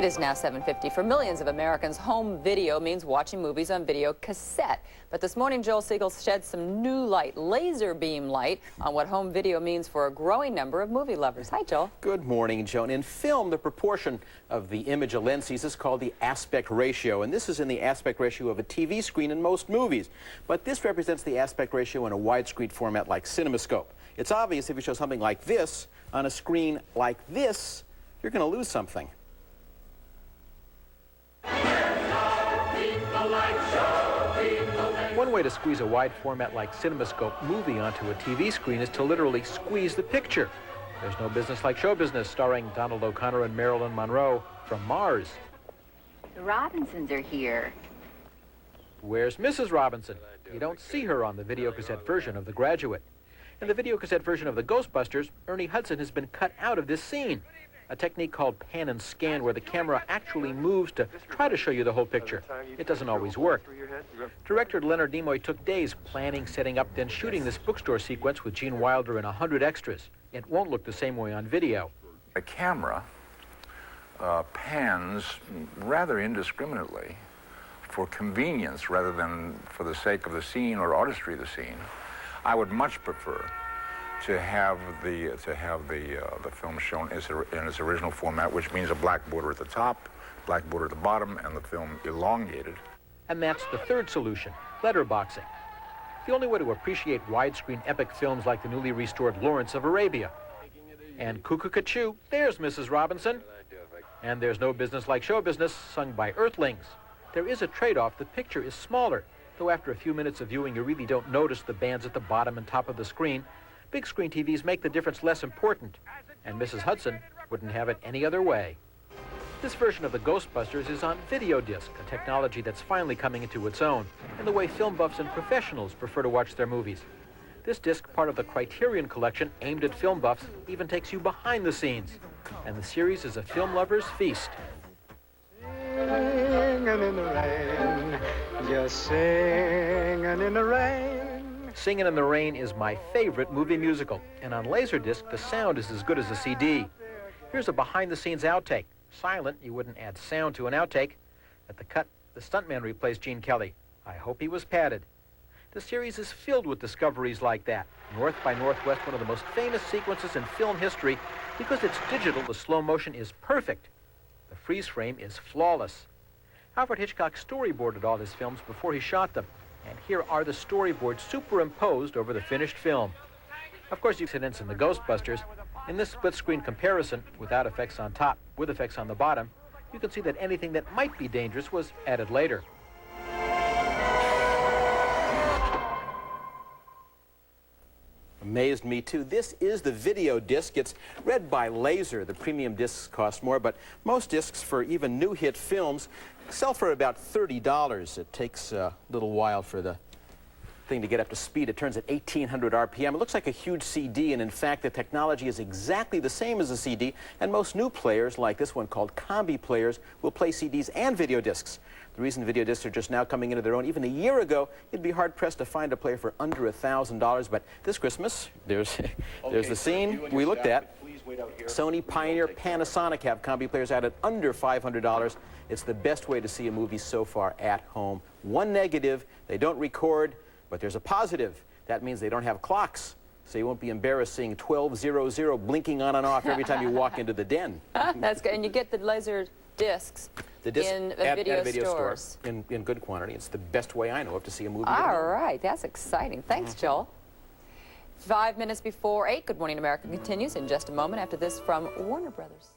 It is now 7:50. For millions of Americans, home video means watching movies on video cassette. But this morning, Joel Siegel shed some new light, laser beam light, on what home video means for a growing number of movie lovers. Hi, Joel. Good morning, Joan. In film, the proportion of the image a lens sees is called the aspect ratio, and this is in the aspect ratio of a TV screen in most movies. But this represents the aspect ratio in a widescreen format like CinemaScope. It's obvious if you show something like this on a screen like this, you're going to lose something. One way to squeeze a wide format like CinemaScope movie onto a TV screen is to literally squeeze the picture. There's No Business Like Show Business, starring Donald O'Connor and Marilyn Monroe from Mars. The Robinsons are here. Where's Mrs. Robinson? You don't see her on the videocassette version of The Graduate. In the videocassette version of The Ghostbusters, Ernie Hudson has been cut out of this scene, a technique called pan and scan, where the camera actually moves to try to show you the whole picture. It doesn't always work. Director Leonard Nimoy took days planning, setting up, then shooting this bookstore sequence with Gene Wilder and 100 extras. It won't look the same way on video. The camera pans rather indiscriminately for convenience rather than for the sake of the scene or artistry of the scene. I would much prefer to have the film shown in its original format, which means a black border at the top, black border at the bottom, and the film elongated. And that's the third solution, letterboxing. The only way to appreciate widescreen epic films like the newly restored Lawrence of Arabia. And cuckoo-ca-choo, there's Mrs. Robinson. And there's No Business Like Show Business, sung by Earthlings. There is a trade-off. The picture is smaller, though after a few minutes of viewing, you really don't notice the bands at the bottom and top of the screen. Big screen TVs make the difference less important, and Mrs. Hudson wouldn't have it any other way. This version of The Ghostbusters is on video disc, a technology that's finally coming into its own, in the way film buffs and professionals prefer to watch their movies. This disc, part of the Criterion collection aimed at film buffs, even takes you behind the scenes, and the series is a film lover's feast. Singing in the rain, just singing in the rain. Singin' in the Rain is my favorite movie musical, and on Laserdisc, the sound is as good as a CD. Here's a behind-the-scenes outtake. Silent, you wouldn't add sound to an outtake. At the cut, the stuntman replaced Gene Kelly. I hope he was padded. The series is filled with discoveries like that. North by Northwest, one of the most famous sequences in film history. Because it's digital, the slow motion is perfect. The freeze frame is flawless. Alfred Hitchcock storyboarded all his films before he shot them. And here are the storyboards superimposed over the finished film. Of course, you see incidents in The Ghostbusters. In this split-screen comparison, without effects on top, with effects on the bottom, you can see that anything that might be dangerous was added later. Amazed me too. This is the video disc. It's read by laser. The premium discs cost more, but most discs for even new hit films sell for about $30. It takes a little while for the thing to get up to speed. It turns at 1800 RPM. It looks like a huge CD, and in fact the technology is exactly the same as a CD, and most new players, like this one called Combi players, will play CDs and video discs. The reason video discs are just now coming into their own, even a year ago, you'd be hard-pressed to find a player for under $1,000, but this Christmas, there's the scene we looked at. Sony, Pioneer, Panasonic have Combi players out at under $500. It's the best way to see a movie so far at home. One negative, they don't record, but there's a positive. That means they don't have clocks, so you won't be embarrassed seeing 1200 blinking on and off every time you walk into the den. That's good, and you get the laser discs in video stores. In good quantity. It's the best way I know of to see a movie. All right, that's exciting. Thanks, Joel. 5 minutes before 8, Good Morning America continues in just a moment after this from Warner Brothers.